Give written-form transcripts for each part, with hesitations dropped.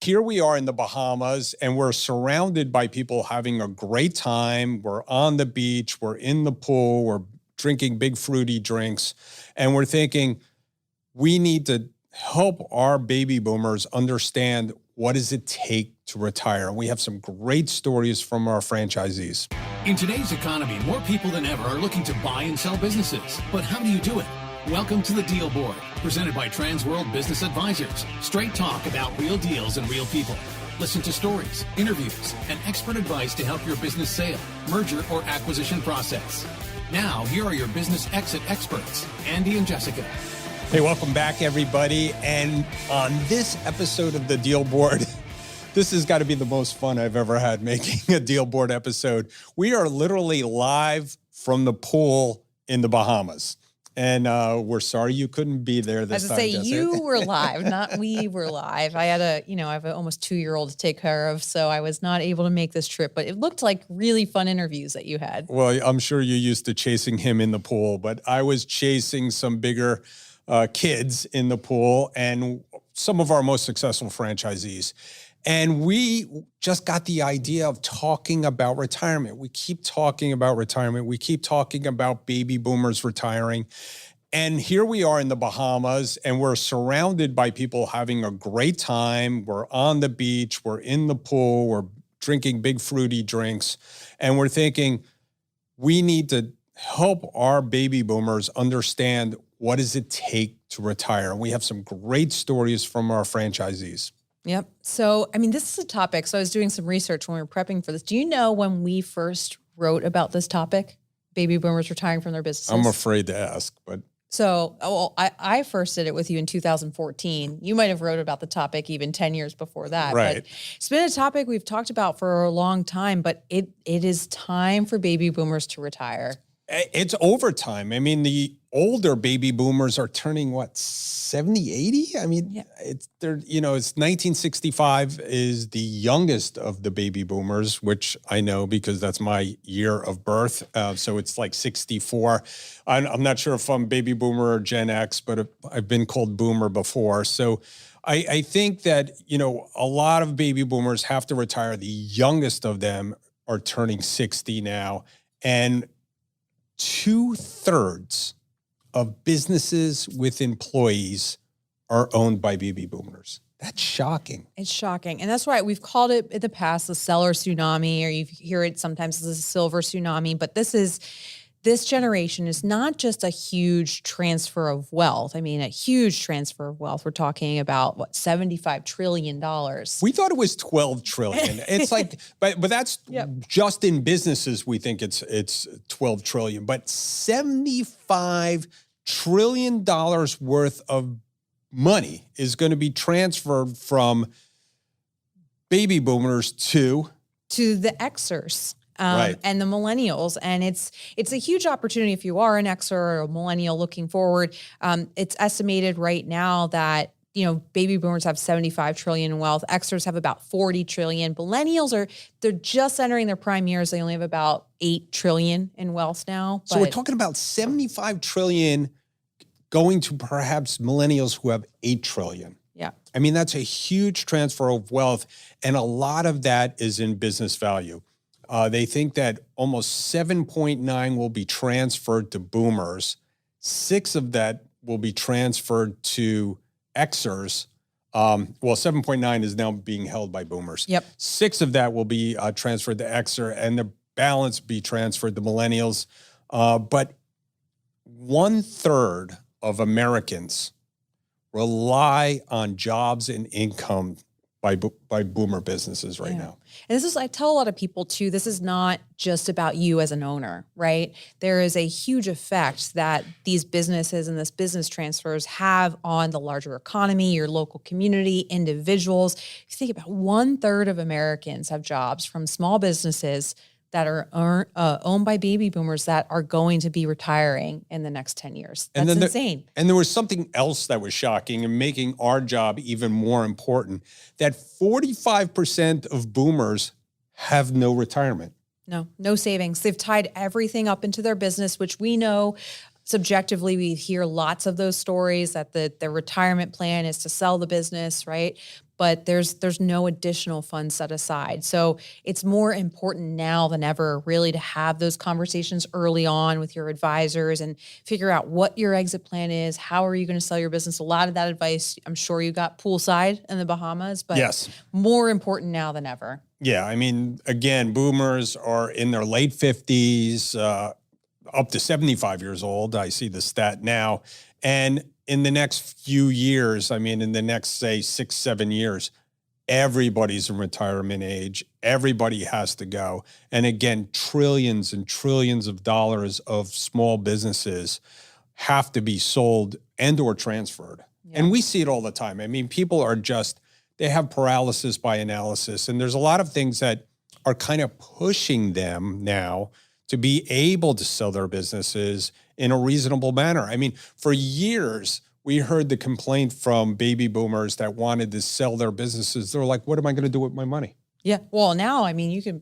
Here we are in the Bahamas, and we're surrounded by people having a great time. We're on the beach, we're in the pool, we're drinking big fruity drinks, and we're thinking, we need to help our baby boomers understand what does it take to retire. And we have some great stories from our franchisees. In today's economy, more people than ever are looking to buy and sell businesses. But how do you do it? Welcome to the Deal Board, presented by Transworld Business Advisors. Straight talk about real deals and real people. Listen to stories, interviews, and expert advice to help your business sale, merger, or acquisition process. Now, here are your business exit experts, Andy and Jessica. Hey, welcome back, everybody. And on this episode of the Deal Board, this has got to be the most fun I've ever had making a Deal Board episode. We are literally live from the pool in the Bahamas. And we're sorry you couldn't be there this time. I was to say, you were live, not we were live. I had I have an almost 2-year-old to take care of, so I was not able to make this trip, but it looked like really fun interviews that you had. Well, I'm sure you're used to chasing him in the pool, but I was chasing some bigger kids in the pool and some of our most successful franchisees. And we just got the idea of talking about retirement. We keep talking about retirement. We keep talking about baby boomers retiring. And here we are in the Bahamas, and we're surrounded by people having a great time. We're on the beach. We're in the pool. We're drinking big fruity drinks. And we're thinking, we need to help our baby boomers understand what does it take to retire. And we have some great stories from our franchisees. Yep. So, this is a topic. So I was doing some research when we were prepping for this. Do you know when we first wrote about this topic, baby boomers retiring from their businesses? I'm afraid to ask, but. So, I first did it with you in 2014. You might have wrote about the topic even 10 years before that. Right. But it's been a topic we've talked about for a long time, but it is time for baby boomers to retire. It's overtime. The older baby boomers are turning 70, 80? Yeah. It's 1965 is the youngest of the baby boomers, which I know because that's my year of birth. So it's like 64. I'm not sure if I'm baby boomer or Gen X, but I've been called boomer before. So I think that, a lot of baby boomers have to retire. The youngest of them are turning 60 now. And 2/3 of businesses with employees are owned by baby boomers. That's shocking. It's shocking. And that's why we've called it in the past the seller tsunami, or you hear it sometimes as a silver tsunami. But this generation is not just a huge transfer of wealth. A huge transfer of wealth. We're talking about $75 trillion. We thought it was 12 trillion. It's like, but that's just in businesses. We think it's 12 trillion, but $75 trillion worth of money is going to be transferred from baby boomers to the Xers. Right. And the millennials. And it's a huge opportunity if you are an Xer or a millennial looking forward. It's estimated right now that, baby boomers have 75 trillion in wealth. Xers have about 40 trillion. Millennials they're just entering their prime years. They only have about 8 trillion in wealth now. So we're talking about 75 trillion going to perhaps millennials who have 8 trillion. Yeah. That's a huge transfer of wealth. And a lot of that is in business value. They think that almost 7.9 will be transferred to boomers. 6 of that will be transferred to Xers. 7.9 is now being held by boomers. Yep. 6 of that will be transferred to Xer, and the balance be transferred to millennials. But 1/3 of Americans rely on jobs and income by boomer businesses right now. And I tell a lot of people too, this is not just about you as an owner, right? There is a huge effect that these businesses and this business transfers have on the larger economy, your local community, individuals. You think about 1/3 of Americans have jobs from small businesses that are owned by baby boomers that are going to be retiring in the next 10 years. That's insane. And there was something else that was shocking and making our job even more important, that 45% of boomers have no retirement. No savings. They've tied everything up into their business, which we know subjectively, we hear lots of those stories that the retirement plan is to sell the business, right? but there's no additional funds set aside. So it's more important now than ever really to have those conversations early on with your advisors and figure out what your exit plan is. How are you going to sell your business? A lot of that advice, I'm sure you got poolside in the Bahamas, but Yes. more important now than ever. Yeah, I mean, again, boomers are in their late 50s, up to 75 years old. I see the stat now. And in the next few years, I mean, in the next, say, 6, 7 years, everybody's in retirement age. Everybody has to go. And again, trillions and trillions of dollars of small businesses have to be sold and or transferred. Yeah. And we see it all the time. I mean, people are just, they have paralysis by analysis. And there's a lot of things that are kind of pushing them now to be able to sell their businesses in a reasonable manner. I mean, for years, we heard the complaint from baby boomers that wanted to sell their businesses. They're like, what am I going to do with my money? Yeah. Well, now, I mean, you can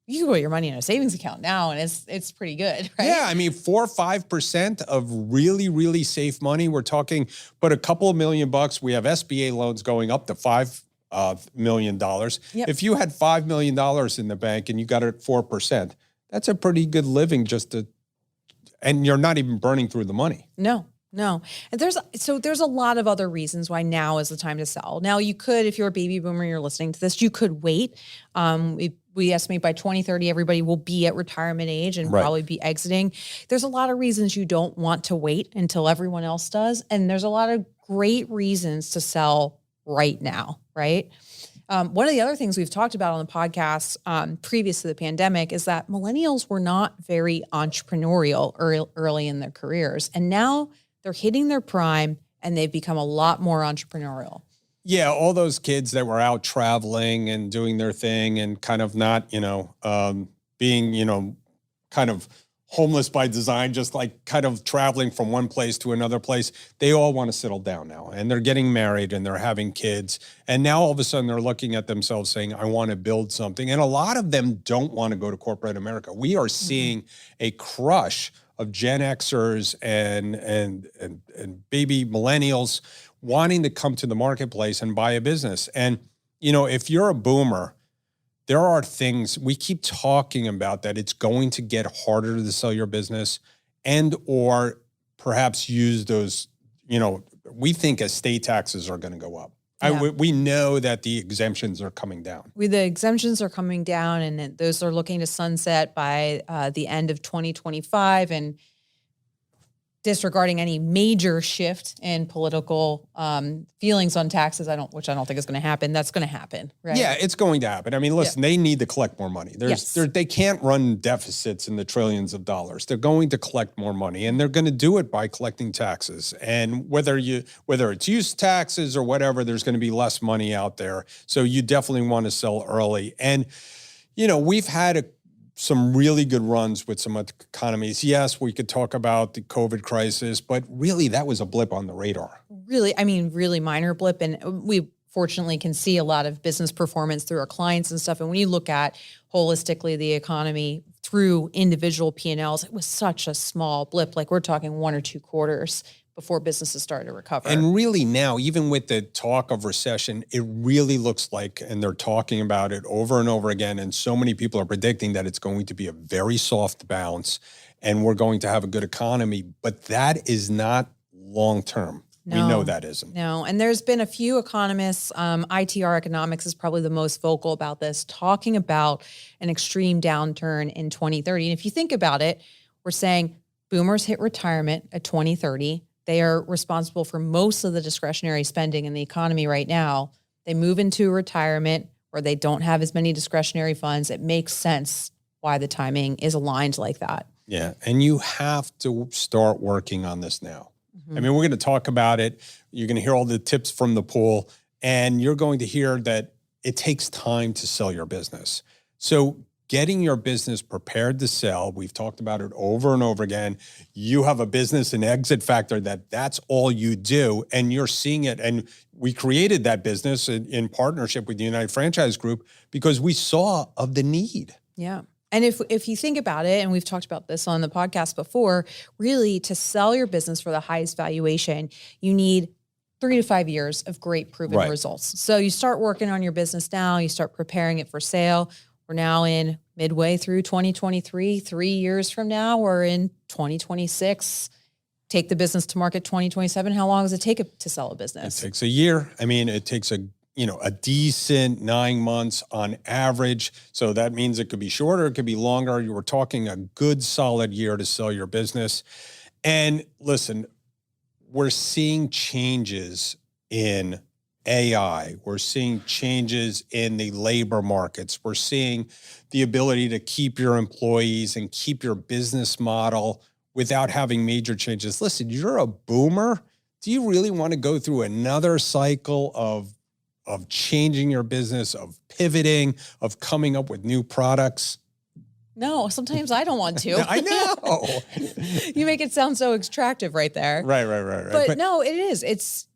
put your money in a savings account now, and it's pretty good, right? Yeah, I mean, 4 or 5% of really, really safe money. We're talking, but a couple of $1 million. We have SBA loans going up to $5 million. Yep. If you had $5 million in the bank and you got it at 4%, that's a pretty good living and you're not even burning through the money. No. And there's a lot of other reasons why now is the time to sell. Now you could, if you're a baby boomer, you're listening to this, you could wait. We estimate by 2030, everybody will be at retirement age and Right. probably be exiting. There's a lot of reasons you don't want to wait until everyone else does. And there's a lot of great reasons to sell right now, right? One of the other things we've talked about on the podcast previous to the pandemic is that millennials were not very entrepreneurial early in their careers. And now they're hitting their prime and they've become a lot more entrepreneurial. Yeah, all those kids that were out traveling and doing their thing and kind of not, being, kind of homeless by design, just like kind of traveling from one place to another place. They all want to settle down now, and they're getting married and they're having kids. And now all of a sudden they're looking at themselves saying, I want to build something. And a lot of them don't want to go to corporate America. We are seeing a crush of Gen Xers and baby millennials wanting to come to the marketplace and buy a business. And, if you're a boomer, there are things we keep talking about that it's going to get harder to sell your business and or perhaps use those, we think estate taxes are going to go up. Yeah. We know that the exemptions are coming down. The exemptions are coming down, and those are looking to sunset by the end of 2025. And disregarding any major shift in political feelings on taxes, which I don't think is going to happen. That's going to happen, right? Yeah, it's going to happen. I mean, listen, They need to collect more money. They can't run deficits in the trillions of dollars. They're going to collect more money, and they're going to do it by collecting taxes. And whether it's use taxes or whatever, there's going to be less money out there. So you definitely want to sell early. And we've had some really good runs with some economies. Yes, we could talk about the COVID crisis, but really that was a blip on the radar. Really minor blip. And we fortunately can see a lot of business performance through our clients and stuff. And when you look at holistically the economy through individual P&Ls, it was such a small blip. Like we're talking 1 or 2 quarters before businesses started to recover. And really now, even with the talk of recession, it really looks like, and they're talking about it over and over again, and so many people are predicting that it's going to be a very soft bounce and we're going to have a good economy, but that is not long-term. No, we know that isn't. No, and there's been a few economists, ITR Economics is probably the most vocal about this, talking about an extreme downturn in 2030. And if you think about it, we're saying boomers hit retirement at 2030. They are responsible for most of the discretionary spending in the economy right now. They move into retirement where they don't have as many discretionary funds. It makes sense why the timing is aligned like that. Yeah, and you have to start working on this now. Mm-hmm. I mean, we're going to talk about it. You're going to hear all the tips from the pool, and you're going to hear that it takes time to sell your business. So getting your business prepared to sell, we've talked about it over and over again. You have a business and exit factor that's all you do, and you're seeing it. And we created that business in partnership with the United Franchise Group because we saw of the need. Yeah. And if you think about it, and we've talked about this on the podcast before, really to sell your business for the highest valuation, you need 3 to 5 years of great proven Right. results. So you start working on your business now, you start preparing it for sale. We're now in midway through 2023. 3 years from now, we're in 2026. Take the business to market 2027. How long does it take to sell a It business? takes a year. I mean, it takes a decent 9 months on average. So that means it could be shorter, it could be longer. You were talking a good solid year to sell your business. And listen, we're seeing changes in AI. We're seeing changes in the labor markets. We're seeing the ability to keep your employees and keep your business model without having major changes. Listen, you're a boomer. Do you really want to go through another cycle of changing your business, of pivoting, of coming up with new products? No, sometimes I don't want to. I know. You make it sound so extractive right there. Right. But no, it is. It's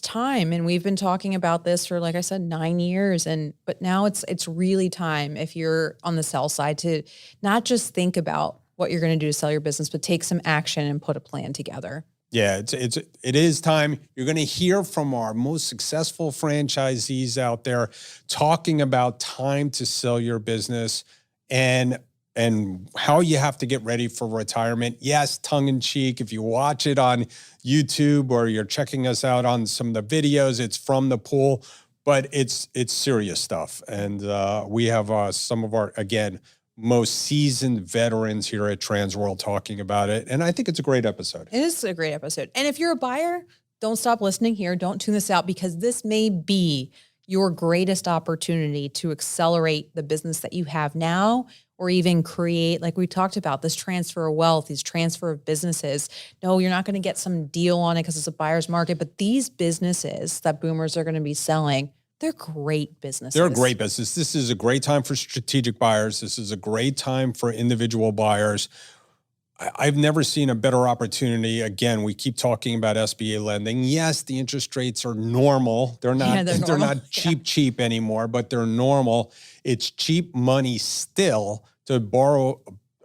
time. And we've been talking about this for, like I said, 9 years. But now it's really time, if you're on the sell side, to not just think about what you're going to do to sell your business, but take some action and put a plan together. Yeah, it is time. You're going to hear from our most successful franchisees out there talking about time to sell your business and how you have to get ready for retirement. Yes, tongue in cheek. If you watch it on YouTube or you're checking us out on some of the videos, it's from the pool, but it's serious stuff. And we have some of our, again, most seasoned veterans here at Transworld talking about it. And I think it's a great episode. It is a great episode. And if you're a buyer, don't stop listening here. Don't tune this out, because this may be your greatest opportunity to accelerate the business that you have now, or even create, like we talked about, this transfer of wealth, these transfer of businesses. No, you're not going to get some deal on it because it's a buyer's market, but these businesses that boomers are going to be selling, they're great businesses. They're a great business. This is a great time for strategic buyers. This is a great time for individual buyers. I've never seen a better opportunity. Again, we keep talking about SBA lending. Yes, the interest rates are normal. They're not, they're not cheap anymore, but they're normal. It's cheap money still to borrow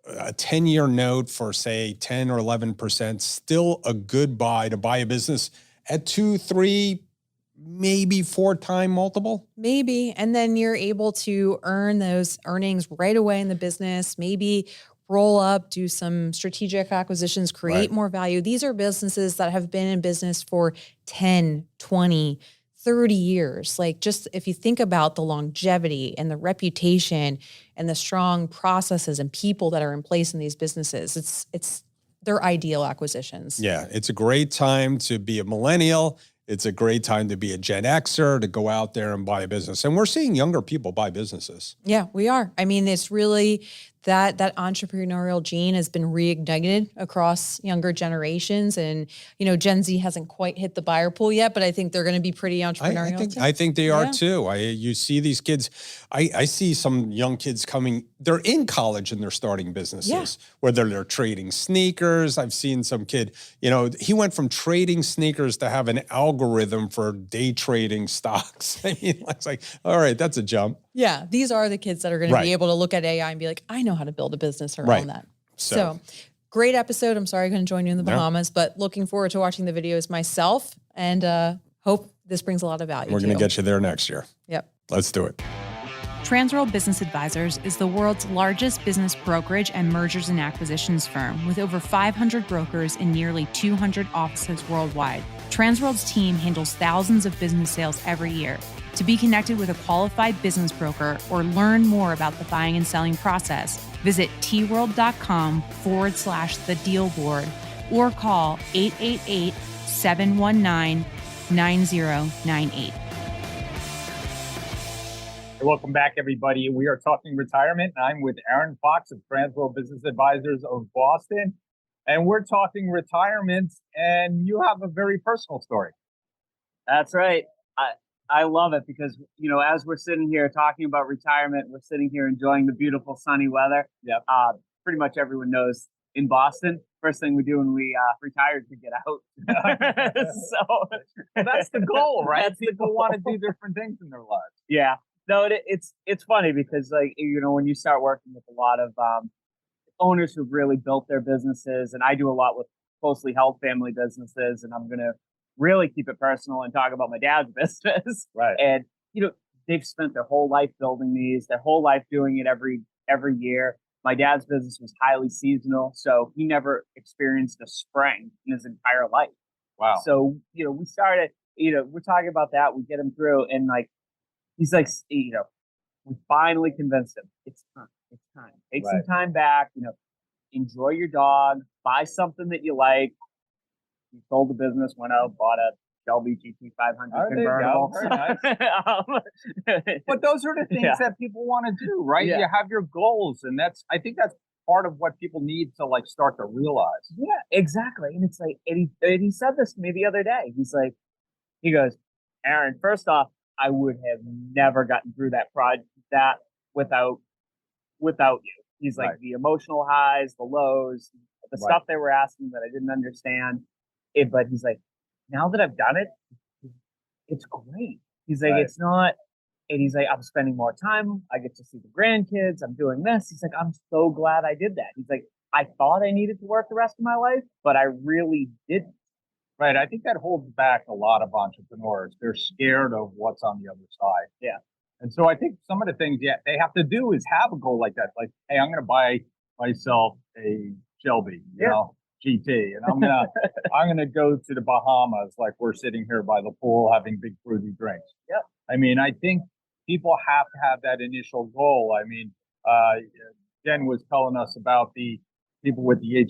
a 10-year note for, say, 10 or 11%. Still a good buy to buy a business at 2, 3, maybe 4-time multiple. Maybe. And then you're able to earn those earnings right away in the business, maybe roll up, do some strategic acquisitions, create more value. These are businesses that have been in business for 10, 20, 30 years. Like, just if you think about the longevity and the reputation and the strong processes and people that are in place in these businesses, they're ideal acquisitions. Yeah, it's a great time to be a millennial. It's a great time to be a Gen Xer, to go out there and buy a business. And we're seeing younger people buy businesses. Yeah, we are. I mean, it's really that entrepreneurial gene has been reignited across younger generations. And, Gen Z hasn't quite hit the buyer pool yet, but I think they're going to be pretty entrepreneurial. I think they are too. You see these kids, I see some young kids coming, they're in college and they're starting businesses, whether they're trading sneakers. I've seen some kid, he went from trading sneakers to have an algorithm for day trading stocks. I mean, it's like, all right, that's a jump. Yeah, these are the kids that are going to be able to look at AI and be like, I know how to build a business around that. So great episode. I'm sorry I couldn't join you in the Bahamas, but looking forward to watching the videos myself, and hope this brings a lot of value. We're going to get you there next year. Yep. Let's do it. Transworld Business Advisors is the world's largest business brokerage and mergers and acquisitions firm, with over 500 brokers in nearly 200 offices worldwide. Transworld's team handles thousands of business sales every year. To be connected with a qualified business broker or learn more about the buying and selling process, visit tworld.com/the deal board or call 888-719-9098. Welcome back, everybody. We are talking retirement. I'm with Aaron Fox of Transworld Business Advisors of Boston, and we're talking retirement, and you have a very personal story. That's right. I love it because, as we're sitting here talking about retirement, we're sitting here enjoying the beautiful sunny weather. Yep. Pretty much everyone knows in Boston, first thing we do when we retire is to get out. So that's the goal, right? People want to do different things in their lives. Yeah. No, it's funny because, when you start working with a lot of owners who've really built their businesses, and I do a lot with closely held family businesses, and I'm going to really keep it personal and talk about my dad's business. Right. And, they've spent their whole life building these, their whole life doing it every year. My dad's business was highly seasonal, so he never experienced a spring in his entire life. Wow. So, we started, we're talking about that. We get him through, and like, he's like, we finally convinced him. It's time. It's time. Take some time back, enjoy your dog, buy something that you like. He sold the business, went out, bought a Shelby GT500 convertible. Very nice. But those are the things that people want to do, right? Yeah. You have your goals, and I think that's part of what people need to like start to realize. Yeah, exactly. And it's like, and he said this to me the other day. He's like, he goes, Aaron, first off, I would have never gotten through that project without you. He's like, the emotional highs, the lows, the stuff they were asking that I didn't understand. But he's like, now that I've done it, it's great. He's like, it's not, and he's like, I'm spending more time. I get to see the grandkids. I'm doing this. He's like, I'm so glad I did that. He's like, I thought I needed to work the rest of my life, but I really didn't. Right. I think that holds back a lot of entrepreneurs. They're scared of what's on the other side. Yeah. And so I think some of the things they have to do is have a goal like that. Like, hey, I'm going to buy myself a Shelby, you know, GT, and I'm gonna go to the Bahamas, like we're sitting here by the pool having big fruity drinks. Yeah. I mean, I think people have to have that initial goal. I mean, Jen was telling us about the people with the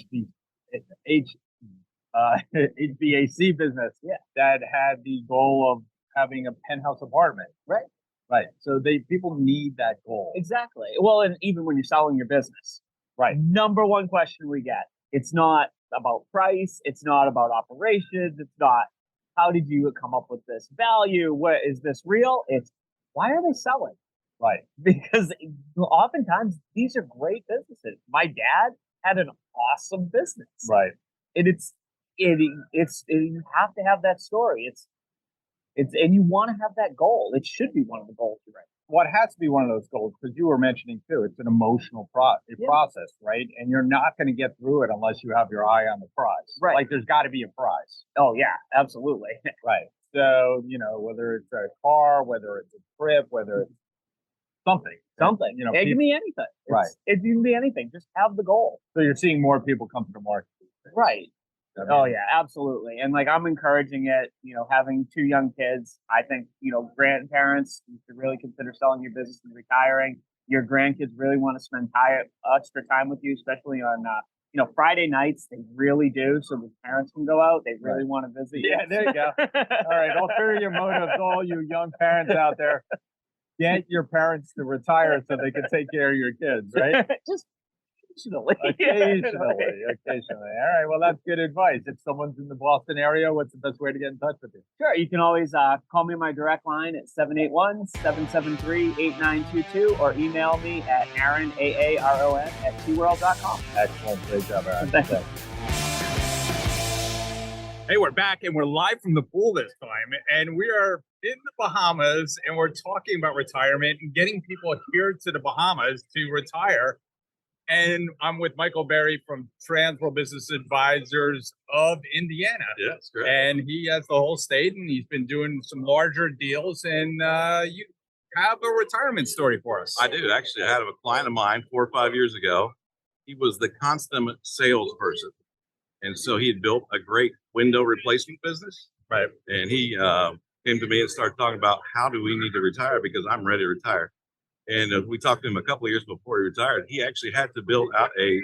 HVAC business that had the goal of having a penthouse apartment. Right. Right. So people need that goal. Exactly. Well, and even when you're selling your business, number one question we get, it's not about price. It's not about operations. It's not, how did you come up with this value? What is this real? It's, why are they selling? Right. Because oftentimes these are great businesses. My dad had an awesome business. Right. And you have to have that story. And you want to have that goal. It should be one of the goals, right? Well, it has to be one of those goals, because you were mentioning too, it's an emotional process, right? And you're not going to get through it unless you have your eye on the prize. Right. Like, there's got to be a prize. Oh yeah, absolutely. Right. So, whether it's a car, whether it's a trip, whether it's something, it can be anything. It can be anything. Just have the goal. So you're seeing more people come to the market. Right. Oh yeah, absolutely. And like, I'm encouraging it, having 2 young kids. I think, grandparents, you should really consider selling your business and retiring. Your grandkids really want to spend extra time with you, especially on, Friday nights. They really do. So the parents can go out. They really want to visit you. Yeah, there you go. All right. Ulterior motives, all you young parents out there. Get your parents to retire so they can take care of your kids, right? Just occasionally. Occasionally. All right. Well, that's good advice. If someone's in the Boston area, what's the best way to get in touch with you? Sure. You can always call me on my direct line at 781-773-8922 or email me at Aaron, AARON, at tworld.com. Excellent. Great job, Aaron. Thank you. Hey, we're back, and we're live from the pool this time, and we are in the Bahamas, and we're talking about retirement and getting people here to the Bahamas to retire. And I'm with Michael Berry from Transworld Business Advisors of Indiana. Yeah, that's great. And he has the whole state, and he's been doing some larger deals. And you have a retirement story for us. I do. Actually, I had a client of mine 4 or 5 years ago. He was the consummate salesperson. And so he had built a great window replacement business. Right. And he came to me and started talking about, how do we need to retire? Because I'm ready to retire. And we talked to him a couple of years before he retired. He actually had to build out a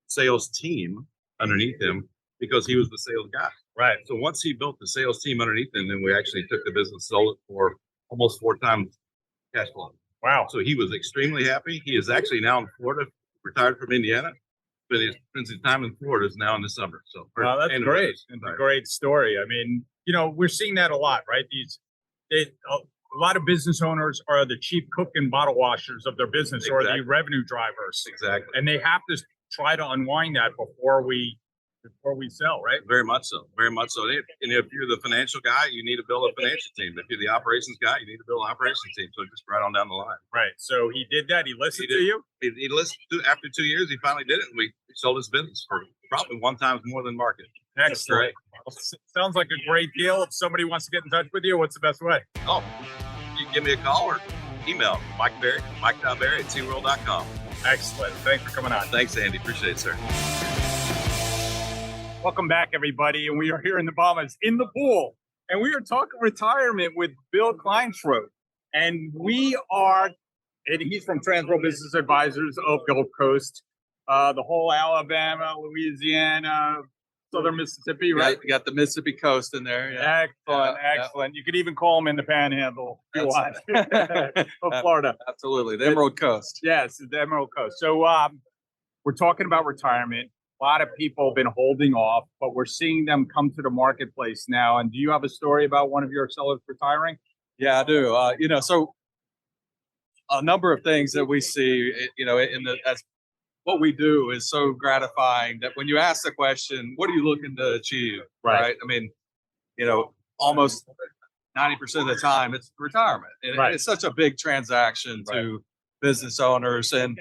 sales team underneath him because he was the sales guy. Right. So once he built the sales team underneath him, then we actually took the business, sold it for almost 4 times cash flow. Wow. So he was extremely happy. He is actually now in Florida, retired from Indiana. But his time in Florida is now in the summer. So that's great. It's a great story. I mean, we're seeing that a lot, right? A lot of business owners are the chief cook and bottle washers of their business, or the revenue drivers. Exactly. And they have to try to unwind that before we sell, right? Very much so. Very much so. And if you're the financial guy, you need to build a financial team. If you're the operations guy, you need to build an operations team. So just right on down the line. Right. So he did that. He listened to you? He listened to, after 2 years, he finally did it. And we sold his business for probably 1 time more than market. Excellent. Sounds like a great deal. If somebody wants to get in touch with you, what's the best way? Oh, you can give me a call or email mike.berry@teamworld.com. Excellent. Thanks for coming on. Thanks, Andy. Appreciate it, sir. Welcome back, everybody. And we are here in the Bahamas in the pool. And we are talking retirement with Bill Kleinschrodt. And he's from Transworld Business Advisors of Gulf Coast, the whole Alabama, Louisiana, Southern Mississippi, right? You got the Mississippi coast in there. Yeah. Excellent. You could even call them in the Panhandle if you want of Florida. Absolutely, the Emerald Coast. Yes, the Emerald Coast. So we're talking about retirement. A lot of people have been holding off, but we're seeing them come to the marketplace now. And do you have a story about one of your sellers retiring? Yeah, I do. So a number of things that we see, as what we do is so gratifying that when you ask the question, what are you looking to achieve? Right. I mean, almost 90% of the time it's retirement. And it's such a big transaction to business owners, and,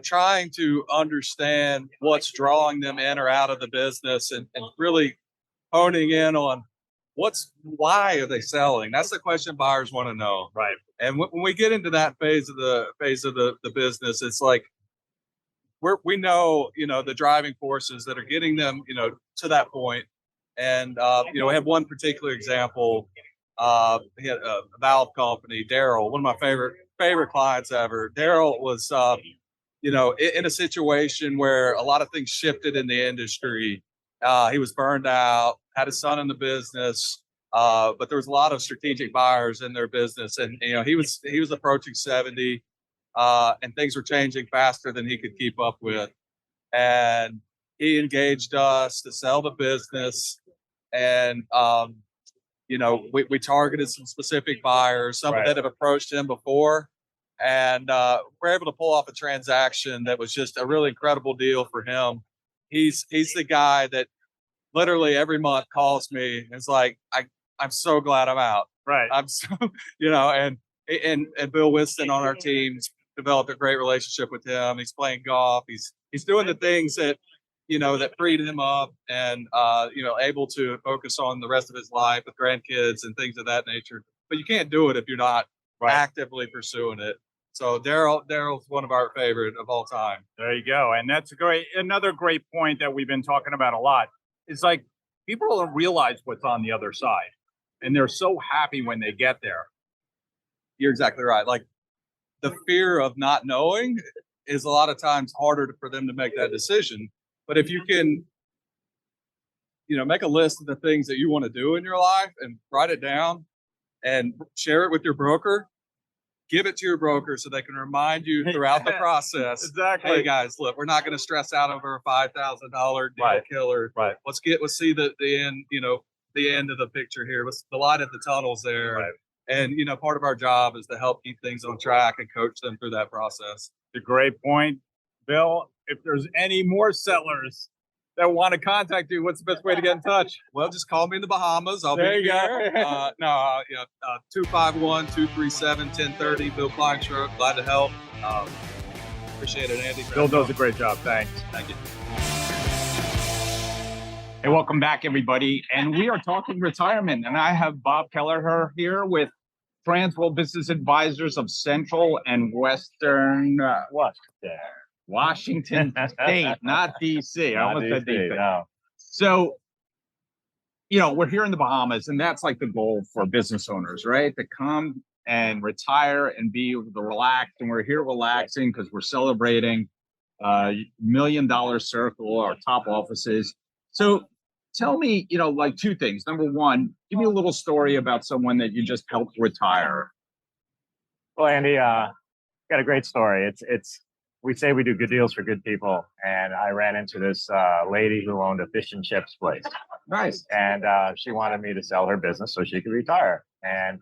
trying to understand what's drawing them in or out of the business, and really honing in on why are they selling? That's the question buyers want to know. Right. And when we get into that phase of the business, it's like, we know, the driving forces that are getting them, to that point. And, we had one particular example. He had a valve company, Daryl, one of my favorite clients ever. Daryl was, in a situation where a lot of things shifted in the industry. He was burned out, had a son in the business, but there was a lot of strategic buyers in their business. And, he was approaching 70. And things were changing faster than he could keep up with. And he engaged us to sell the business. And, we targeted some specific buyers, some that have approached him before. And we're able to pull off a transaction that was just a really incredible deal for him. He's the guy that literally every month calls me and is like, I'm so glad I'm out. Right. I'm so, and Bill Whiston on our team's developed a great relationship with him. He's playing golf. He's doing the things that, that freed him up, and, able to focus on the rest of his life with grandkids and things of that nature. But you can't do it if you're not actively pursuing it. So Daryl's one of our favorite of all time. There you go. And that's another great point that we've been talking about a lot. Is like, people don't realize what's on the other side, and they're so happy when they get there. You're exactly right. Like, the fear of not knowing is a lot of times harder for them to make that decision. But if you can, make a list of the things that you want to do in your life and write it down and share it with your broker, give it to your broker so they can remind you throughout the process. Exactly. Hey guys, look, we're not going to stress out over a $5,000 deal killer. Right. Let's see the end, the end of the picture here. Let's the light at the tunnel's there. Right. And, part of our job is to help keep things on track and coach them through that process. It's a great point. Bill, if there's any more sellers that want to contact you, what's the best way to get in touch? Well, just call me in the Bahamas. I'll There be you there. go. 251-237-1030. Bill Kleinschrodt. Glad to help. Appreciate it, Andy. Bill does a great job. Thanks. Thank you. Hey, welcome back, everybody. And we are talking retirement. And I have Bob Kelliher here with Transworld Business Advisors of Central and Western Washington State, not D.C. I almost said D.C. No. So, we're here in the Bahamas, and that's like the goal for business owners, right? To come and retire and be able to relax. And we're here relaxing because we're celebrating $1 million circle, our top offices. So tell me, like two things. Number one, give me a little story about someone that you just helped retire. Well, Andy, got a great story. We say we do good deals for good people, and I ran into this lady who owned a fish and chips place. Nice. And she wanted me to sell her business so she could retire. And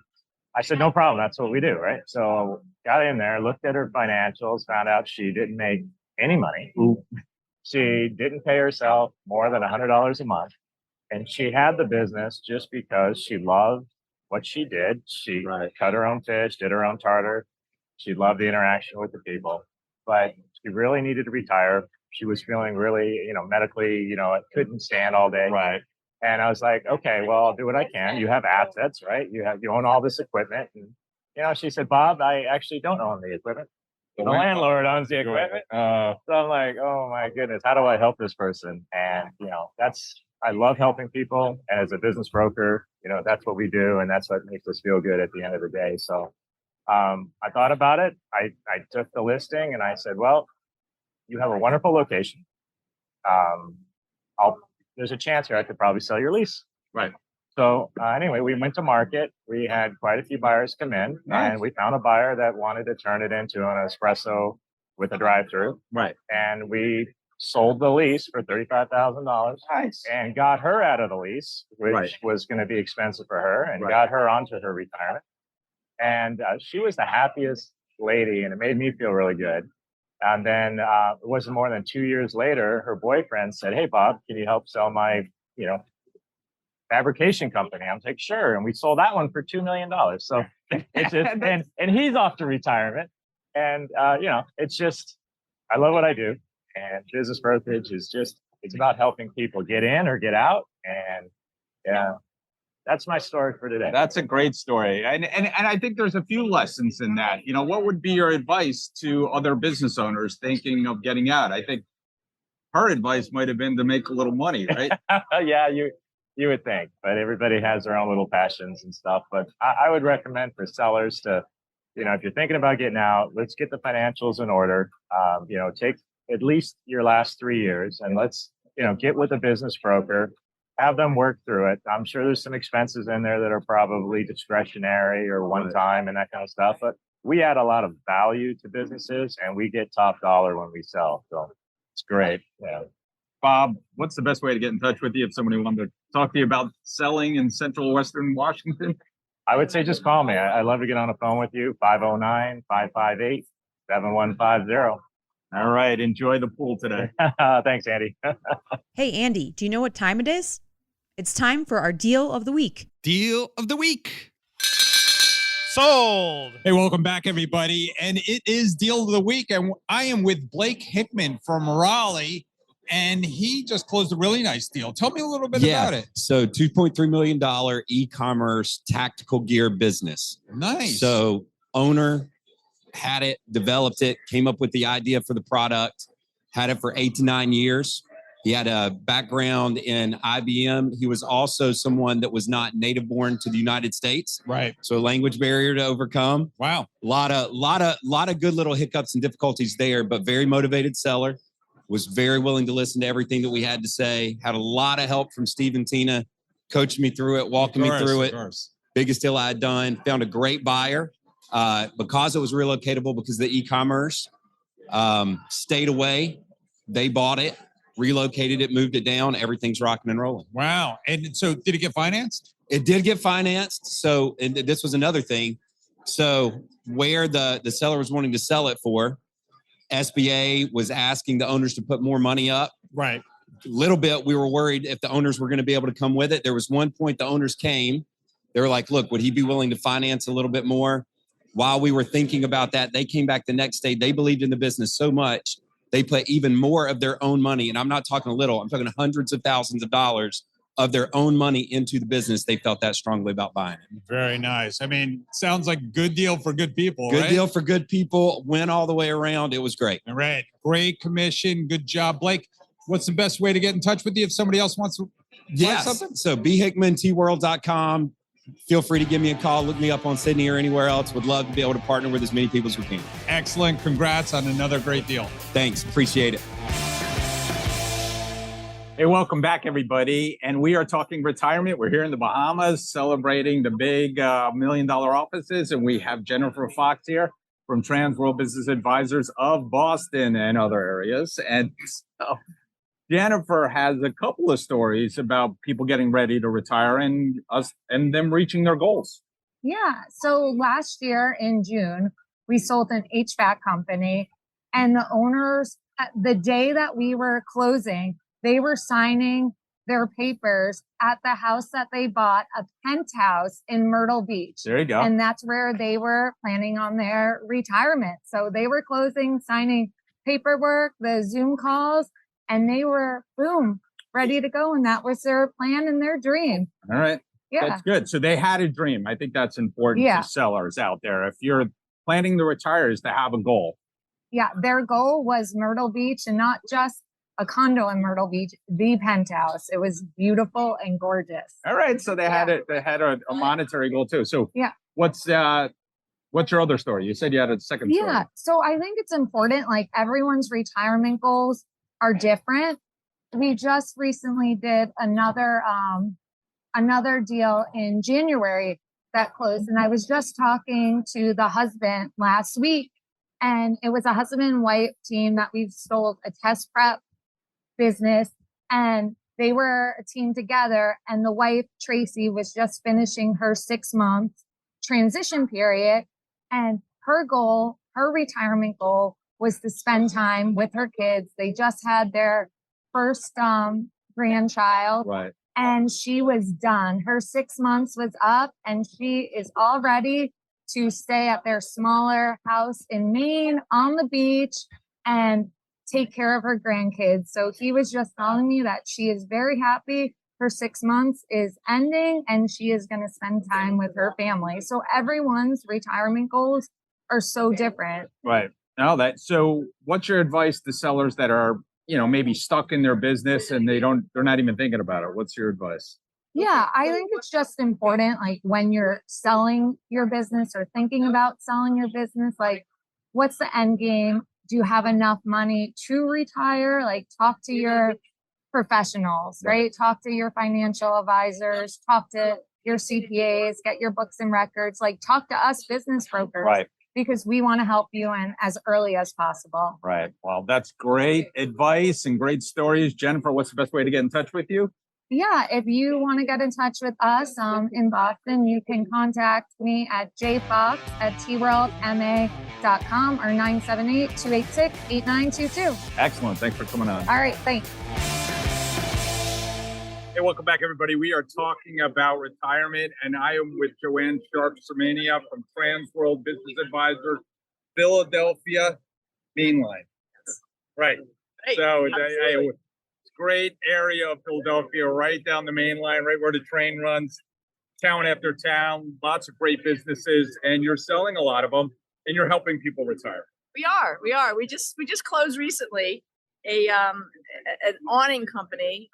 I said, no problem. That's what we do, right? So got in there, looked at her financials, found out she didn't make any money. She didn't pay herself more than $100 a month. And she had the business just because she loved what she did. She cut her own fish, did her own tartar. She loved the interaction with the people. but she really needed to retire. She was feeling really, medically, couldn't stand all day. Right. And I was like, okay, well, I'll do what I can. You have assets, right? You own all this equipment. And, she said, Bob, I actually don't own the equipment. The landlord owns the equipment. So I'm like, oh my goodness, how do I help this person? And, I love helping people. And as a business broker, that's what we do. And that's what makes us feel good at the end of the day. So I thought about it. I took the listing and I said, well, you have a wonderful location. There's a chance here I could probably sell your lease. Right. So anyway, we went to market. We had quite a few buyers come in, and we found a buyer that wanted to turn it into an espresso with a drive-through. Right. And we sold the lease for $35,000. Nice. And got her out of the lease, which was going to be expensive for her, and got her onto her retirement. And she was the happiest lady, and it made me feel really good. And then it wasn't more than 2 years later, her boyfriend said, hey, Bob, can you help sell my, fabrication company? I'm like, sure. And we sold that one for $2 million. So it's just, and he's off to retirement. And, it's just, I love what I do. And business brokerage is just, it's about helping people get in or get out. And that's my story for today. That's a great story. And I think there's a few lessons in that. What would be your advice to other business owners thinking of getting out? I think her advice might have been to make a little money, right? Yeah, you would think, but everybody has their own little passions and stuff. But I would recommend for sellers to, if you're thinking about getting out, let's get the financials in order. Take at least your last 3 years and let's, get with a business broker, have them work through it. I'm sure there's some expenses in there that are probably discretionary or one time and that kind of stuff. But we add a lot of value to businesses and we get top dollar when we sell. So it's great. Yeah. Bob, what's the best way to get in touch with you if somebody wanted to talk to you about selling in Central Western Washington? I would say just call me. I love to get on the phone with you, 509-558-7150. All right. Enjoy the pool today. Thanks, Andy. Hey, Andy, do you know what time it is? It's time for our deal of the week. Deal of the week. Sold. Hey, welcome back, everybody. And it is Deal of the Week. And I am with Blake Hickman from Raleigh. And he just closed a really nice deal. Tell me a little bit about it. So $2.3 million e-commerce tactical gear business. Nice. So owner had it, developed it, came up with the idea for the product, had it for 8 to 9 years. He had a background in IBM. He was also someone that was not native born to the United States. Right. So a language barrier to overcome. Wow. A lot of good little hiccups and difficulties there, but very motivated seller. Was very willing to listen to everything that we had to say. Had a lot of help from Steve and Tina, coaching me through it, walking me through it. Biggest deal I had done. Found a great buyer because it was relocatable because the e-commerce stayed away. They bought it, relocated it, moved it down. Everything's rocking and rolling. Wow. And so did it get financed? It did get financed. So and this was another thing. So where the seller was wanting to sell it for, SBA was asking the owners to put more money up. Right. A little bit, we were worried if the owners were going to be able to come with it. There was one point the owners came. They were like, look, would he be willing to finance a little bit more? While we were thinking about that, they came back the next day. They believed in the business so much, they put even more of their own money. And I'm not talking a little, I'm talking hundreds of thousands of dollars of their own money into the business. They felt that strongly about buying it. Very nice. I mean, sounds like a good deal for good people, Good right? deal for good people. Went all the way around. It was great. All right. Great commission. Good job. Blake, what's the best way to get in touch with you if somebody else wants to buy something? So bhickmantworld.com. Feel free to give me a call. Look me up on Sydney or anywhere else. Would love to be able to partner with as many people as we can. Excellent. Congrats on another great deal. Thanks. Appreciate it. Hey, welcome back, everybody. And we are talking retirement. We're here in the Bahamas celebrating the big $1 million offices. And we have Jennifer Fox here from Transworld Business Advisors of Boston and other areas. And so Jennifer has a couple of stories about people getting ready to retire and them reaching their goals. Yeah. So last year in June, we sold an HVAC company, and the owners, the day that we were closing, they were signing their papers at the house that they bought, a penthouse in Myrtle Beach. There you go. And that's where they were planning on their retirement. So they were closing, signing paperwork, the Zoom calls, and they were, boom, ready to go. And that was their plan and their dream. All right. Yeah. That's good. So they had a dream. I think that's important Yeah. to sellers out there. If you're planning to retire, is to have a goal. Yeah. Their goal was Myrtle Beach, and not just a condo in Myrtle Beach, the penthouse. It was beautiful and gorgeous. All right. So they had it. They had a monetary goal too. So Yeah. what's your other story? You said you had a second story. Yeah. So I think it's important, like everyone's retirement goals are different. We just recently did another deal in January that closed. And I was just talking to the husband last week, and it was a husband and wife team that we've sold a test prep business, and they were a team together. And the wife, Tracy, was just finishing her 6-month transition period. And her goal, her retirement goal, was to spend time with her kids. They just had their first grandchild. Right. And she was done. Her 6 months was up, and she is all ready to stay at their smaller house in Maine on the beach and take care of her grandkids. So he was just telling me that she is very happy. Her 6 months is ending, and she is going to spend time with her family. So everyone's retirement goals are so different. Right. So what's your advice to sellers that are, maybe stuck in their business and they're not even thinking about it? What's your advice? Yeah, I think it's just important, like when you're selling your business or thinking about selling your business, like what's the end game? Do you have enough money to retire? Like talk to your professionals, right? Talk to your financial advisors, talk to your CPAs, get your books and records, like talk to us business brokers. Right. Because we want to help you in as early as possible. Right. Well, that's great advice and great stories. Jennifer, what's the best way to get in touch with you? Yeah, if you want to get in touch with us in Boston, you can contact me at jfox@tworldma.com or 978-286-8922. Excellent. Thanks for coming on. All right, thanks. Hey, welcome back, everybody. We are talking about retirement, and I am with Johanne Sharp Sermania from Transworld Business Advisor, Philadelphia, Mainline. Right. Hey, So it's a great area of Philadelphia, right down the main line, right where the train runs, town after town, lots of great businesses, and you're selling a lot of them, and you're helping people retire. We are. We just closed recently an awning company.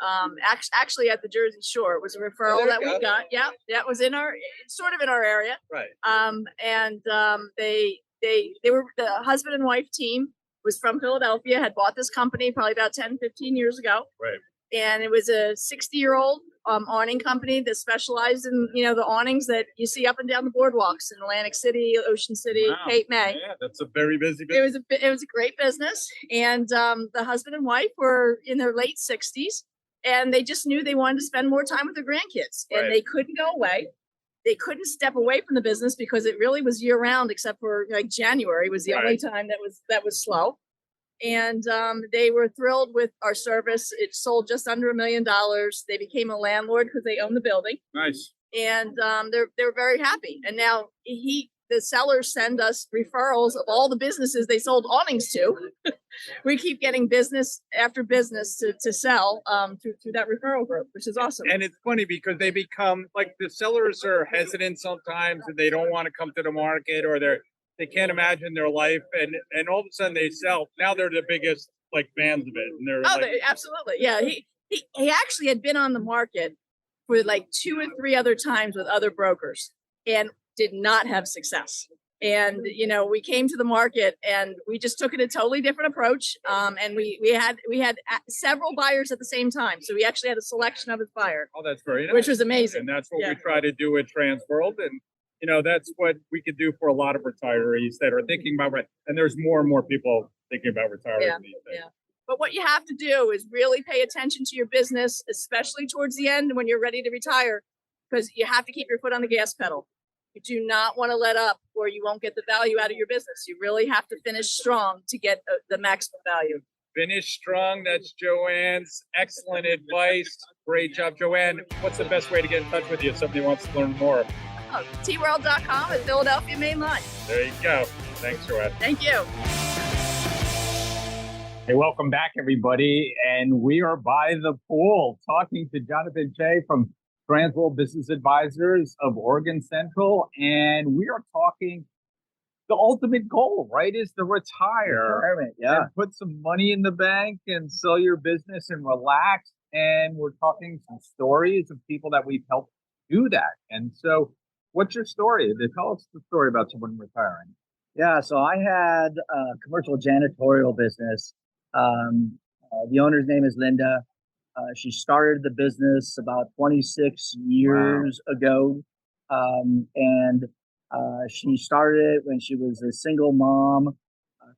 Actually at the Jersey Shore. It was a referral that we got. Yeah, that was sort of in our area. Right. They were the husband and wife team was from Philadelphia, had bought this company probably about 10, 15 years ago. Right. And it was a 60-year-old awning company that specialized in, the awnings that you see up and down the boardwalks in Atlantic City, Ocean City, Wow. Cape May. Yeah, that's a very busy business. It was a great business. And the husband and wife were in their late 60s, and they just knew they wanted to spend more time with their grandkids. And Right. they couldn't go away. They couldn't step away from the business because it really was year round, except for like January was the only time that was slow. And they were thrilled with our service. It sold just under $1 million. They became a landlord because they own the building. Nice. And they're very happy. And now the sellers send us referrals of all the businesses they sold awnings to. We keep getting business after business to sell through that referral group, which is awesome. And it's funny because they become like the sellers are hesitant sometimes and they don't want to come to the market, or they can't imagine their life, and all of a sudden they sell. Now they're the biggest fans of it. And they're Absolutely. Yeah. He actually had been on the market for like 2 or 3 other times with other brokers and did not have success. And, we came to the market and we just took it a totally different approach. And we had several buyers at the same time. So we actually had a selection of his buyer. Oh, that's very nice. Which was amazing. And that's what we try to do at Transworld. And, that's what we could do for a lot of retirees that are thinking about it. And there's more and more people thinking about retiring these days. Yeah. But what you have to do is really pay attention to your business, especially towards the end when you're ready to retire, because you have to keep your foot on the gas pedal. You do not want to let up or you won't get the value out of your business. You really have to finish strong to get the maximum value. Finish strong. That's Joanne's excellent advice. Great job, Joanne. What's the best way to get in touch with you if somebody wants to learn more? tworld.com at Philadelphia Mainline. There you go. Thanks, Joanne. Thank you. Hey, welcome back, everybody. And we are by the pool talking to Jonathan Choe from Transworld Business Advisors of Oregon Central. And we are talking the ultimate goal, right, is to retire and put some money in the bank and sell your business and relax. And we're talking some stories of people that we've helped do that. And so what's your story? Tell us the story about someone retiring. Yeah, so I had a commercial janitorial business. The owner's name is Linda. She started the business about 26 years ago. And she started it when she was a single mom,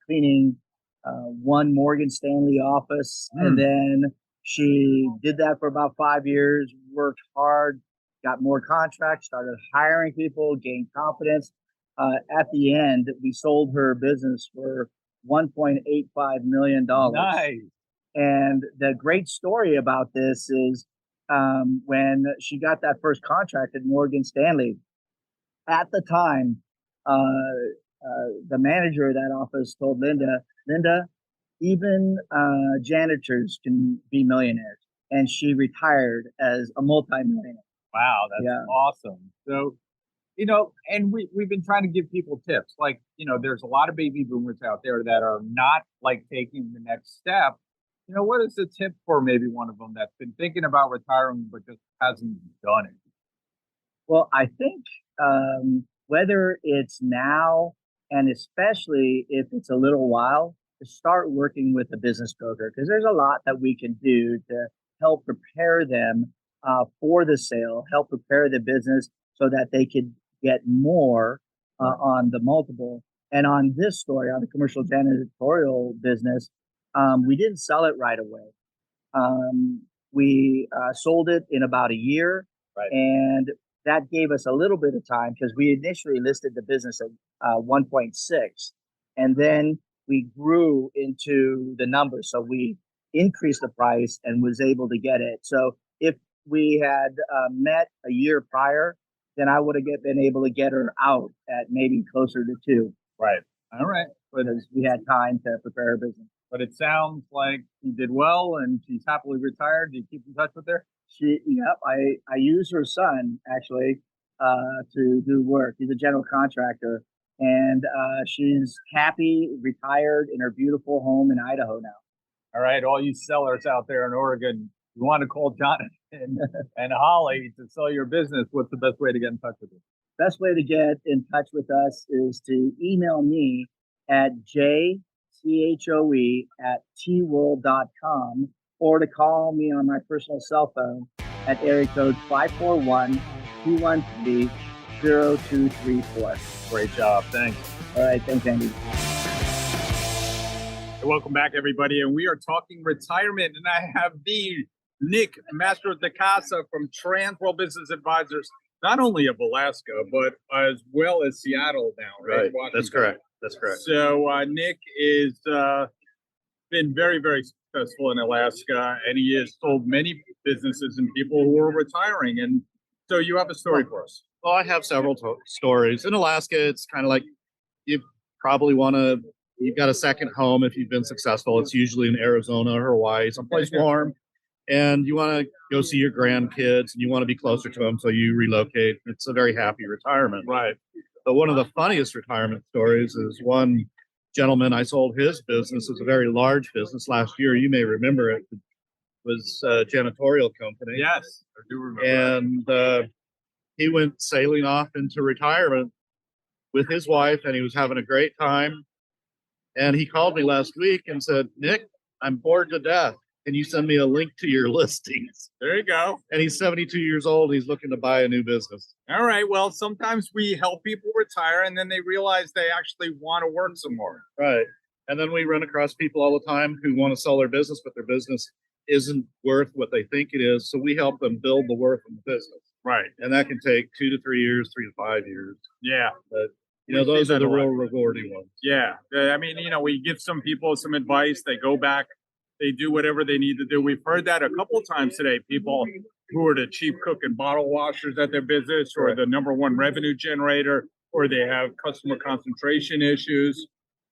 cleaning one Morgan Stanley office. And then she did that for about 5 years, worked hard, got more contracts, started hiring people, gained confidence. At the end, we sold her business for $1.85 million. Nice. And the great story about this is when she got that first contract at Morgan Stanley, at the time, the manager of that office told Linda, even janitors can be millionaires. And she retired as a multimillionaire. Wow, that's awesome. So, and we've been trying to give people tips. Like, there's a lot of baby boomers out there that are not like taking the next step. What is the tip for maybe one of them that's been thinking about retiring but just hasn't done it? Well, I think whether it's now and especially if it's a little while, to start working with a business broker, because there's a lot that we can do to help prepare them for the sale, help prepare the business so that they could get more on the multiple. And on this story, on the commercial janitorial business, we didn't sell it right away. We sold it in about a year, and that gave us a little bit of time because we initially listed the business at 1.6, and then we grew into the numbers. So we increased the price and was able to get it. So if we had met a year prior, then I would have been able to get her out at maybe closer to 2. Right. All right. Because we had time to prepare her business. But it sounds like she did well and she's happily retired. Do you keep in touch with her? I use her son actually to do work. He's a general contractor, and she's happy, retired in her beautiful home in Idaho now. All right, all you sellers out there in Oregon, you want to call Jonathan and Holly to sell your business. What's the best way to get in touch with you? Best way to get in touch with us is to email me at jchoe@tworld.com or to call me on my personal cell phone at area code 541-213-0234. Great job. Thanks. All right. Thanks, Andy. Welcome back, everybody. And we are talking retirement. And I have the Nick Mastrodicasa from Transworld Business Advisors, not only of Alaska, but as well as Seattle now, right? That's correct. That's correct. So Nick is been very, very successful in Alaska, and he has sold many businesses and people who are retiring. And so you have a story for us. Well, I have several stories. In Alaska, it's kind of like you probably you've got a second home if you've been successful. It's usually in Arizona or Hawaii, someplace warm. And you want to go see your grandkids and you want to be closer to them, so you relocate. It's a very happy retirement. Right. But one of the funniest retirement stories is one gentleman, I sold his business. It was a very large business last year. You may remember it. It was a janitorial company. Yes, I do remember. And he went sailing off into retirement with his wife, and he was having a great time. And he called me last week and said, "Nick, I'm bored to death. Can you send me a link to your listings?" There you go. And he's 72 years old. He's looking to buy a new business. All right. Well, sometimes we help people retire and then they realize they actually want to work some more. Right. And then we run across people all the time who want to sell their business, but their business isn't worth what they think it is. So we help them build the worth of the business. Right. And that can take 2 to 3 years, 3 to 5 years. Yeah. But those are the real rewarding ones. Yeah. I mean, we give some people some advice. They go back They do whatever they need to do. We've heard that a couple of times today. People who are the chief cook and bottle washers at their business, or the number one revenue generator, or they have customer concentration issues.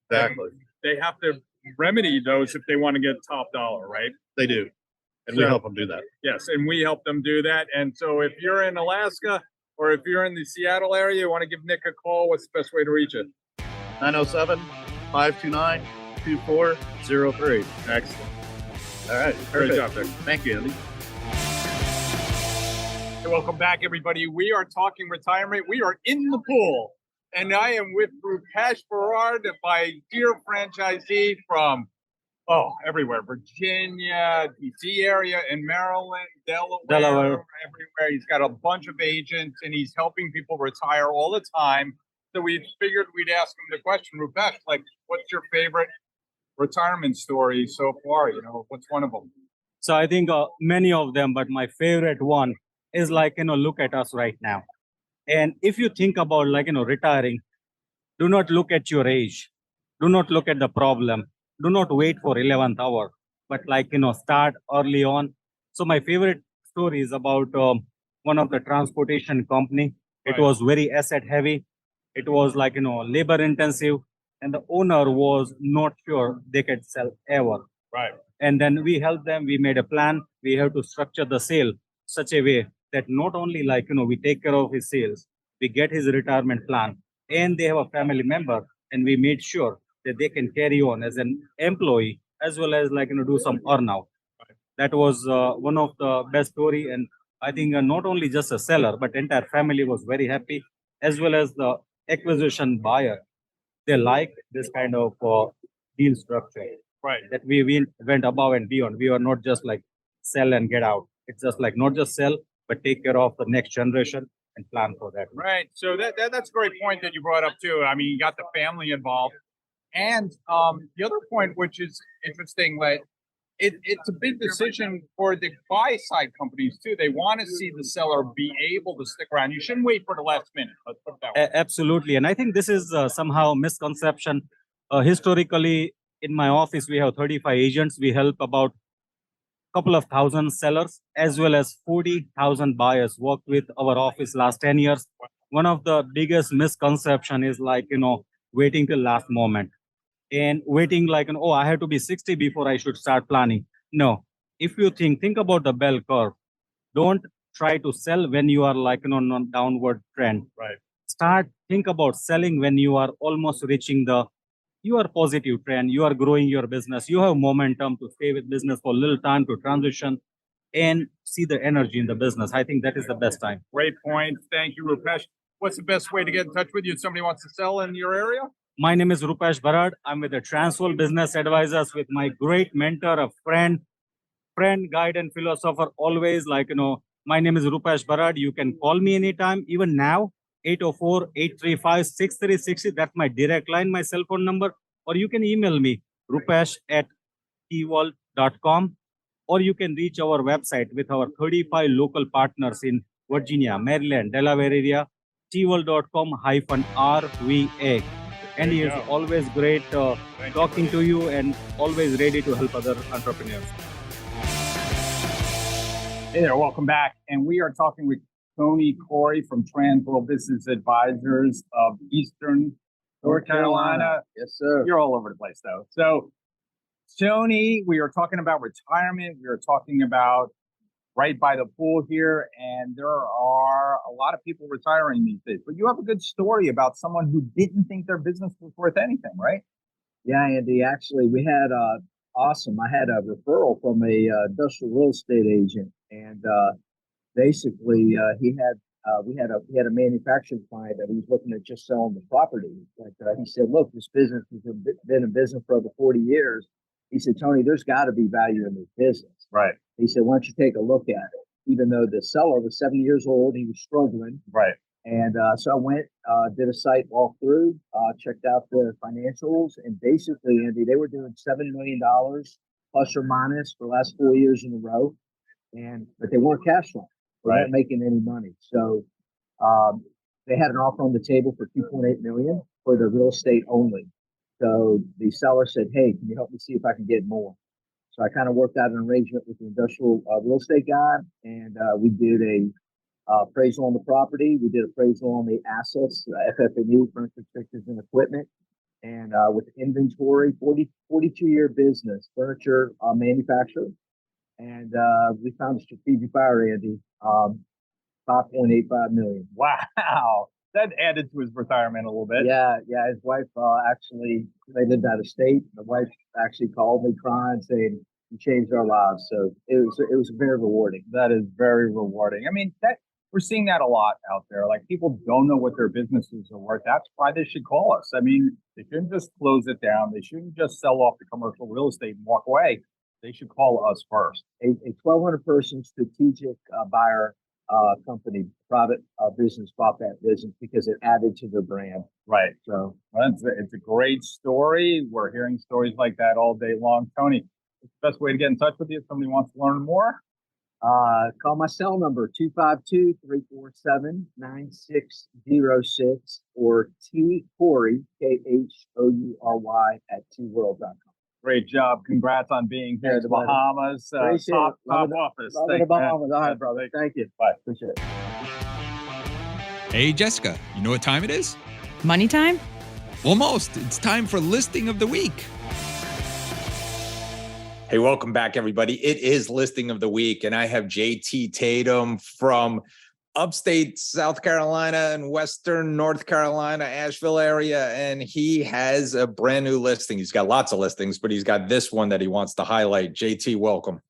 Exactly. They have to remedy those if they want to get top dollar, right? They do. And we help them do that. Yes, and we help them do that. And so if you're in Alaska or if you're in the Seattle area, you want to give Nick a call, what's the best way to reach it? 907-529-2403. Excellent. All right. Great Perfect. job there. Thank you, Andy. Hey, welcome back, everybody. We are talking retirement. We are in the pool. And I am with Rupesh Bharad, my dear franchisee from everywhere. Virginia, DC area, in Maryland, Delaware, everywhere. He's got a bunch of agents and he's helping people retire all the time. So we figured we'd ask him the question, Rupesh, like, what's your favorite retirement story so far? You know, what's one of them? So I think many of them, but my favorite one is like, look at us right now. And if you think about retiring, do not look at your age. Do not look at the problem. Do not wait for 11th hour, but start early on. So my favorite story is about one of the transportation company. It was very asset heavy. It was labor intensive, and the owner was not sure they could sell ever. Right. And then we helped them. We made a plan. We have to structure the sale such a way that not only we take care of his sales, we get his retirement plan, and they have a family member, and we made sure that they can carry on as an employee as well as do some earnout. That was one of the best story, and I think not only just a seller, but entire family was very happy, as well as the acquisition buyer. They like this kind of deal structure. Right. That we went above and beyond. We are not just sell and get out. It's just not just sell, but take care of the next generation and plan for that. Right. So that's a great point that you brought up too. I mean, you got the family involved. And the other point, which is interesting, it's a big decision for the buy side companies too. They want to see the seller be able to stick around. You shouldn't wait for the last minute. Let's put it that way. Absolutely. And I think this is somehow misconception. Historically, in my office, we have 35 agents. We help about a couple of thousand sellers as well as 40,000 buyers worked with our office last 10 years. One of the biggest misconception is waiting till last moment and waiting I have to be 60 before I should start planning. No, if you think about the bell curve, don't try to sell when you are on downward trend. Right. Think about selling when you are almost reaching your positive trend. You are growing your business. You have momentum to stay with business for a little time to transition and see the energy in the business. I think that is the best time. Great point. Thank you, Rupesh. What's the best way to get in touch with you if somebody wants to sell in your area? My name is Rupesh Bharad. I'm with the Transworld Business Advisors with my great mentor, a friend, guide, and philosopher. Always my name is Rupesh Bharad. You can call me anytime, even now. 804-835-6360. That's my direct line, my cell phone number. Or you can email me, rupesh@tworld.com. Or you can reach our website with our 35 local partners in Virginia, Maryland, Delaware area, tworld.com-RVA. And he is always great talking to you and always ready to help other entrepreneurs. Hey there, welcome back. And we are talking with Tony Khoury from Transworld Business Advisors of Eastern North Carolina. Yes, sir. You're all over the place, though. So, Tony, we are talking about retirement. We are talking about right by the pool here, and there are a lot of people retiring these days. But you have a good story about someone who didn't think their business was worth anything, right? Yeah, Andy. Actually, we had awesome. I had a referral from a industrial real estate agent, and basically we had a manufacturing client that he was looking at just selling the property. But he said, "Look, this business has been in business for over 40 years." He said, "Tony, there's got to be value in this business." Right. He said, "Why don't you take a look at it?" Even though the seller was 70 years old, he was struggling. Right. And so I went, did a site walkthrough, checked out the financials, and basically, Andy, they were doing $7 million plus or minus for the last 4 years in a row, but they weren't cash flowing. They weren't making any money. So they had an offer on the table for $2.8 million for the real estate only. So the seller said, "Hey, can you help me see if I can get more?" So I kind of worked out an arrangement with the industrial real estate guy, and we did a appraisal on the property. We did appraisal on the assets, FF&E, furniture, fixtures, and equipment. And with inventory, 42-year business, furniture manufacturer. And we found a strategic buyer, Andy, $5.85 million. Wow. That added to his retirement a little bit. Yeah. His wife actually, they lived out of state. The wife actually called me crying, saying, "You changed our lives." So it was very rewarding. That is very rewarding. I mean, we're seeing that a lot out there. Like, people don't know what their businesses are worth. That's why they should call us. I mean, they shouldn't just close it down. They shouldn't just sell off the commercial real estate and walk away. They should call us first. A 1,200-person strategic buyer company, private business bought that business because it added to their brand. Right. So it's a great story. We're hearing stories like that all day long. Tony, what's the best way to get in touch with you if somebody wants to learn more? Call my cell number, 252-347-9606, or Khoury, Khoury, at tworld.com. Great job. Congrats on being here in the Bahamas. Top office. Love the Bahamas. All right, brother. Thank you. Bye. Appreciate it. Hey, Jessica, you know what time it is? Money time? Almost. It's time for listing of the week. Hey, welcome back, everybody. It is listing of the week, and I have JT Tatem from upstate South Carolina and Western North Carolina, Asheville area, and he has a brand new listing. He's got lots of listings, but he's got this one that he wants to highlight. JT, welcome.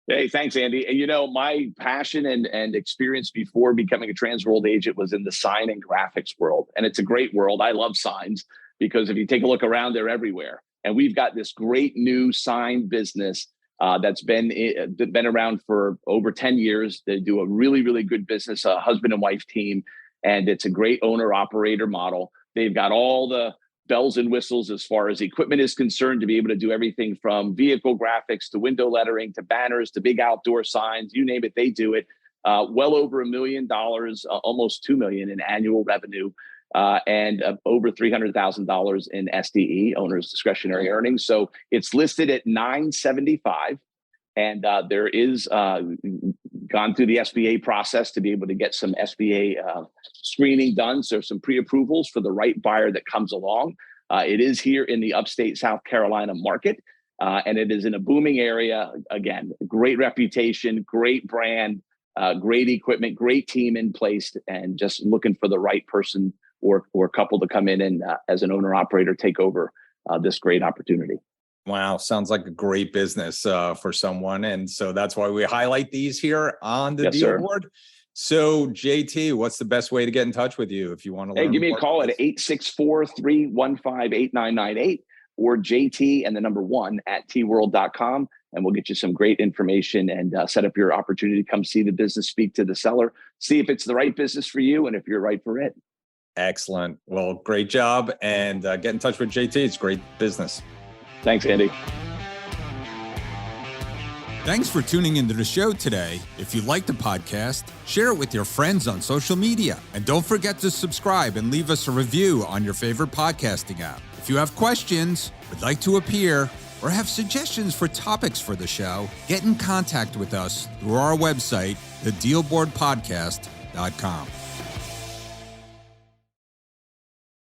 Hey, thanks, Andy. And my passion and experience before becoming a Transworld agent was in the sign and graphics world. And it's a great world. I love signs because if you take a look around, they're everywhere. And we've got this great new sign business that's been around for over 10 years. They do a really, really good business, a husband and wife team, and it's a great owner-operator model. They've got all the bells and whistles as far as equipment is concerned to be able to do everything from vehicle graphics to window lettering to banners to big outdoor signs. You name it, they do it. Well over $1 million, almost $2 million in annual revenue. And over $300,000 in SDE, owner's discretionary earnings. So it's listed at $975, and there is gone through the SBA process to be able to get some SBA screening done. So some pre-approvals for the right buyer that comes along. It is here in the upstate South Carolina market, and it is in a booming area. Again, great reputation, great brand, great equipment, great team in place, and just looking for the right person or couple to come in and as an owner operator take over this great opportunity. Wow, sounds like a great business for someone, and so that's why we highlight these here on the deal board. So JT, what's the best way to get in touch with you if you want to learn? Hey, give me a call at 864-315-8998 or JT and the number 1 at tworld.com, and we'll get you some great information and set up your opportunity to come see the business, speak to the seller, see if it's the right business for you and if you're right for it. Excellent. Well, great job. And get in touch with JT. It's great business. Thanks, Andy. Thanks for tuning into the show today. If you like the podcast, share it with your friends on social media. And don't forget to subscribe and leave us a review on your favorite podcasting app. If you have questions, would like to appear, or have suggestions for topics for the show, get in contact with us through our website, thedealboardpodcast.com.